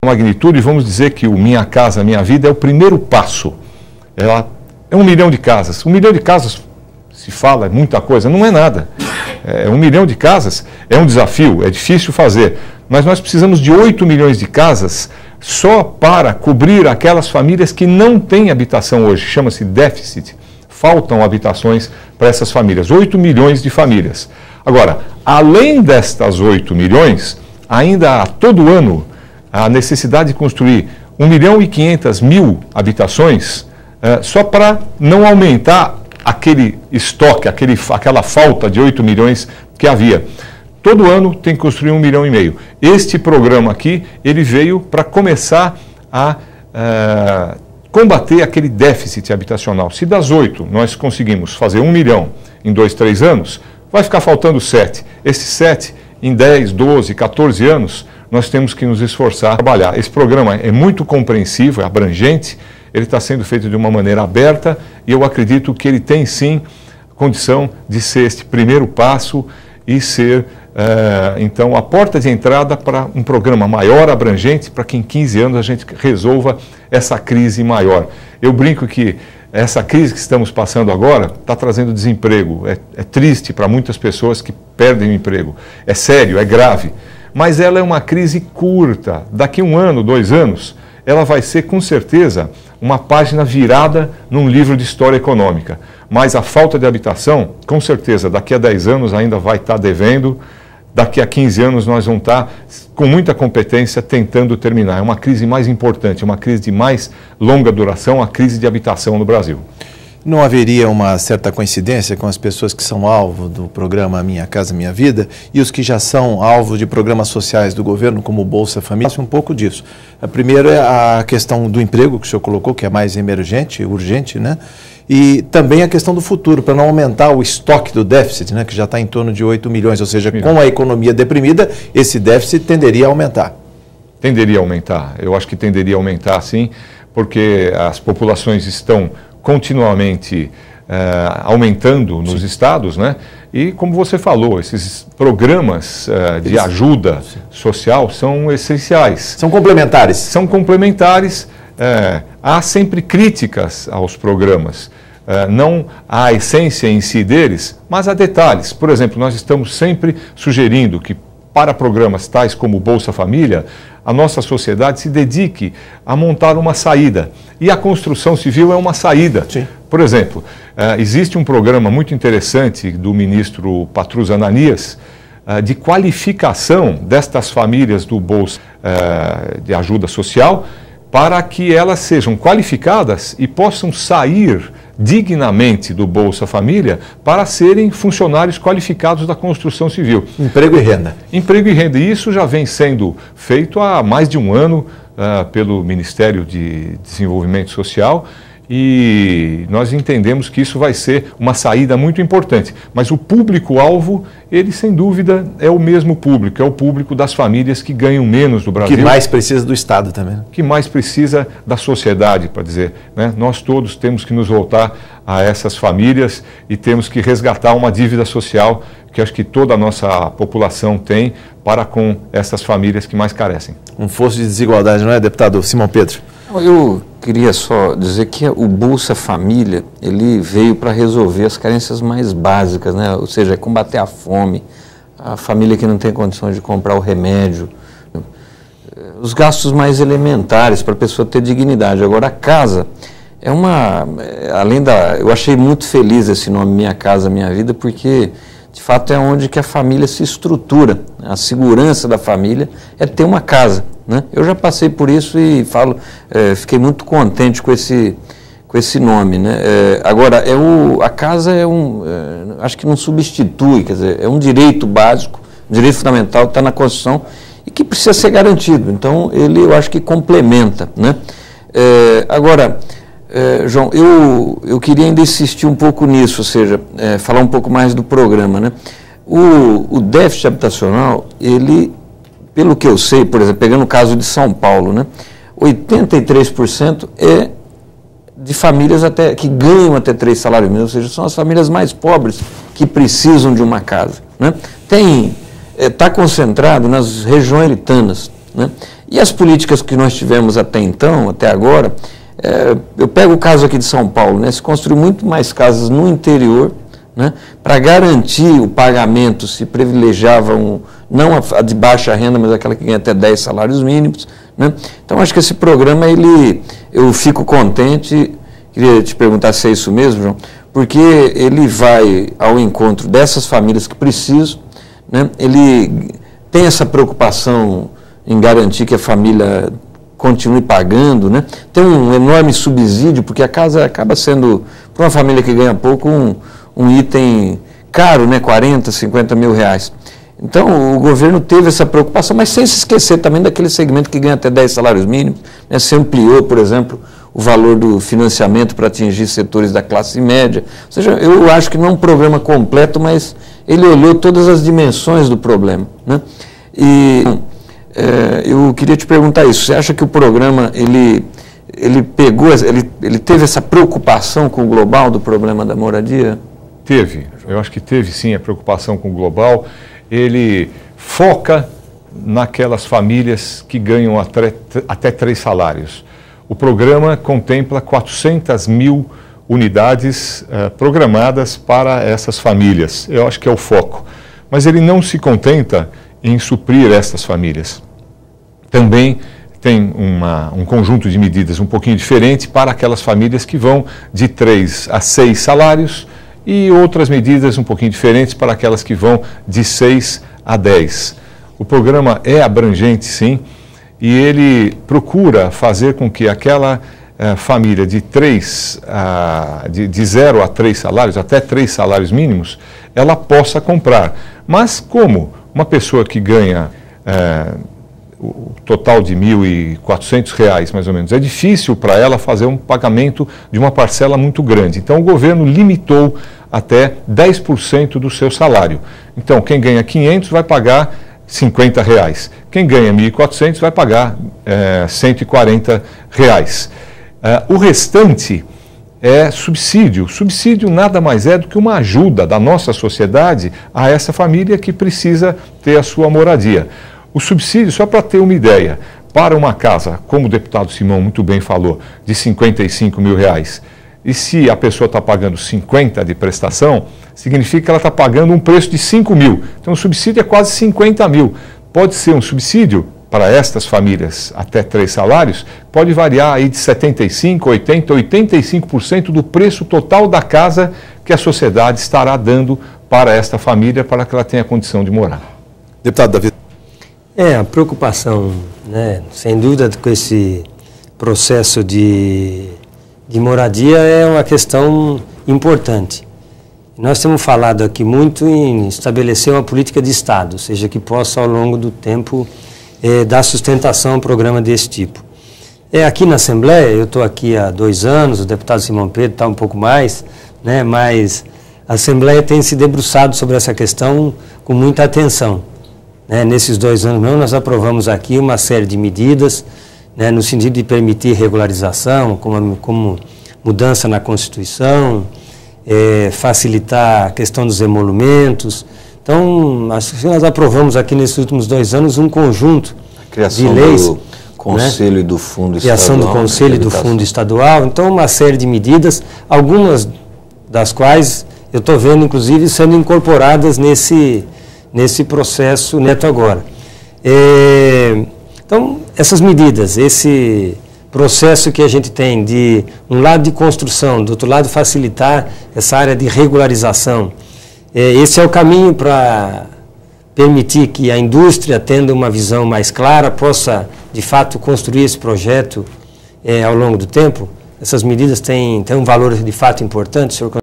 magnitude, vamos dizer que o Minha Casa Minha Vida é o primeiro passo. Ela é 1 milhão de casas. 1 milhão de casas, se fala, é muita coisa, não é nada. 1 milhão de casas é um desafio, é difícil fazer. Mas nós precisamos de 8 milhões de casas só para cobrir aquelas famílias que não têm habitação hoje. Chama-se déficit. Faltam habitações para essas famílias. 8 milhões de famílias. Agora, além destas 8 milhões, ainda há todo ano a necessidade de construir 1.500.000 habitações, só para não aumentar aquele estoque, aquela falta de 8 milhões que havia. Todo ano tem que construir 1,5 milhão. Este programa aqui, ele veio para começar a combater aquele déficit habitacional. Se das 8 nós conseguimos fazer 1 milhão em 2, 3 anos, vai ficar faltando 7. Esses 7, em 10, 12, 14 anos, nós temos que nos esforçar a trabalhar. Esse programa é muito compreensivo, é abrangente, ele está sendo feito de uma maneira aberta e eu acredito que ele tem sim condição de ser este primeiro passo e ser, então, a porta de entrada para um programa maior, abrangente, para que em 15 anos a gente resolva essa crise maior. Eu brinco que essa crise que estamos passando agora está trazendo desemprego. É triste para muitas pessoas que perdem o emprego. É sério, é grave. Mas ela é uma crise curta. Daqui 1 ano, 2 anos, ela vai ser, com certeza, uma página virada num livro de história econômica. Mas a falta de habitação, com certeza, daqui a 10 anos ainda vai estar devendo. Daqui a 15 anos nós vamos estar com muita competência tentando terminar. É uma crise mais importante, uma crise de mais longa duração, a crise de habitação no Brasil. Não haveria uma certa coincidência com as pessoas que são alvo do programa Minha Casa Minha Vida e os que já são alvo de programas sociais do governo, como o Bolsa Família? Um pouco disso. A primeira é a questão do emprego, que o senhor colocou, que é mais emergente, urgente, né? E também a questão do futuro, para não aumentar o estoque do déficit, né, que já está em torno de 8 milhões, ou seja, com a economia deprimida, esse déficit tenderia a aumentar. Tenderia a aumentar, eu acho que tenderia a aumentar sim, porque as populações estão continuamente aumentando nos estados, né? E como você falou, esses programas de ajuda social são essenciais. São complementares. São complementares. Há sempre críticas aos programas, não à essência em si deles, mas a detalhes. Por exemplo, nós estamos sempre sugerindo que para programas tais como o Bolsa Família, a nossa sociedade se dedique a montar uma saída. E a construção civil é uma saída. Sim. Por exemplo, existe um programa muito interessante do ministro Patrus Ananias, de qualificação destas famílias do Bolsa de Ajuda Social, para que elas sejam qualificadas e possam sair dignamente do Bolsa Família para serem funcionários qualificados da construção civil. Emprego e renda. Emprego e renda. E isso já vem sendo feito há mais de 1 ano pelo Ministério de Desenvolvimento Social e nós entendemos que isso vai ser uma saída muito importante. Mas o público-alvo, ele sem dúvida é o mesmo público, é o público das famílias que ganham menos do Brasil. Que mais precisa do Estado também. Que mais precisa da sociedade, para dizer, né? Nós todos temos que nos voltar a essas famílias e temos que resgatar uma dívida social que acho que toda a nossa população tem para com essas famílias que mais carecem. Um fosso de desigualdade, não é, deputado Simão Pedro? Eu queria só dizer que o Bolsa Família, ele veio para resolver as carências mais básicas, né? Ou seja, combater a fome, a família que não tem condições de comprar o remédio, os gastos mais elementares para a pessoa ter dignidade. Agora, a casa é eu achei muito feliz esse nome Minha Casa Minha Vida, porque de fato é onde que a família se estrutura. A segurança da família é ter uma casa, né? Eu já passei por isso e fiquei muito contente com esse nome, né? Agora, a casa acho que não substitui, quer dizer, é um direito básico, um direito fundamental que está na Constituição e que precisa ser garantido. Então, eu acho que complementa, né? Agora, João, eu queria ainda insistir um pouco nisso, ou seja, falar um pouco mais do programa, né? O déficit habitacional, ele, pelo que eu sei, por exemplo, pegando o caso de São Paulo, né, 83% é de famílias que ganham até 3 salários mínimos, ou seja, são as famílias mais pobres que precisam de uma casa, né? Está concentrado nas regiões metropolitanas, né? E as políticas que nós tivemos até então, até agora, eu pego o caso aqui de São Paulo, né? Se construiu muito mais casas no interior, né? Para garantir o pagamento, se privilegiava não a de baixa renda, mas aquela que ganha até 10 salários mínimos, né? Então, acho que esse programa, eu fico contente, queria te perguntar se é isso mesmo, João, porque ele vai ao encontro dessas famílias que precisam, né? Ele tem essa preocupação em garantir que a família continue pagando, né? Tem um enorme subsídio, porque a casa acaba sendo, para uma família que ganha pouco, um item caro, né? 40, 50 mil reais. Então, o governo teve essa preocupação, mas sem se esquecer também daquele segmento que ganha até 10 salários mínimos, né? Se ampliou, por exemplo, o valor do financiamento para atingir setores da classe média. Ou seja, eu acho que não é um programa completo, mas ele olhou todas as dimensões do problema, né? E eu queria te perguntar isso. Você acha que o programa, ele teve essa preocupação com o global do problema da moradia? Teve. Eu acho que teve sim a preocupação com o global. Ele foca naquelas famílias que ganham até 3 salários. O programa contempla 400 mil unidades programadas para essas famílias. Eu acho que é o foco. Mas ele não se contenta em suprir essas famílias. Também tem um conjunto de medidas um pouquinho diferente para aquelas famílias que vão de 3 a 6 salários e outras medidas um pouquinho diferentes para aquelas que vão de 6 a 10. O programa é abrangente, sim, e ele procura fazer com que aquela família de 0 a 3 salários, até 3 salários mínimos, ela possa comprar. Mas como uma pessoa que ganha o total de R$ 1.400, mais ou menos, é difícil para ela fazer um pagamento de uma parcela muito grande. Então, o governo limitou até 10% do seu salário. Então, quem ganha 500 vai pagar R$ 50. Quem ganha 1.400 vai pagar R$ 140. O restante é subsídio. Subsídio nada mais é do que uma ajuda da nossa sociedade a essa família que precisa ter a sua moradia. O subsídio, só para ter uma ideia, para uma casa, como o deputado Simão muito bem falou, de R$ 55 mil, e se a pessoa está pagando 50 de prestação, significa que ela está pagando um preço de 5 mil. Então o subsídio é quase 50 mil. Pode ser um subsídio para estas famílias até 3 salários, pode variar aí de 75%, 80%, 85% do preço total da casa que a sociedade estará dando para esta família, para que ela tenha condição de morar. Deputado Davi. A preocupação, né, sem dúvida, com esse processo de moradia é uma questão importante. Nós temos falado aqui muito em estabelecer uma política de Estado, ou seja, que possa, ao longo do tempo, dar sustentação a um programa desse tipo. Aqui na Assembleia, eu estou aqui há 2 anos, o deputado Simão Pedro está um pouco mais, né, mas a Assembleia tem se debruçado sobre essa questão com muita atenção. Nesses 2 anos, nós aprovamos aqui uma série de medidas, né, no sentido de permitir regularização, como mudança na Constituição, facilitar a questão dos emolumentos. Então, nós aprovamos aqui nesses últimos 2 anos um conjunto de leis. Do Conselho, né, e do Fundo Estadual. Criação do Conselho e do Fundo Estadual. Então, uma série de medidas, algumas das quais eu estou vendo, inclusive, sendo incorporadas nesse processo neto agora. Então, essas medidas, esse processo que a gente tem de um lado de construção, do outro lado facilitar essa área de regularização, esse é o caminho para permitir que a indústria, tendo uma visão mais clara, possa, de fato, construir esse projeto ao longo do tempo. Essas medidas têm um valor, de fato, importante, senhor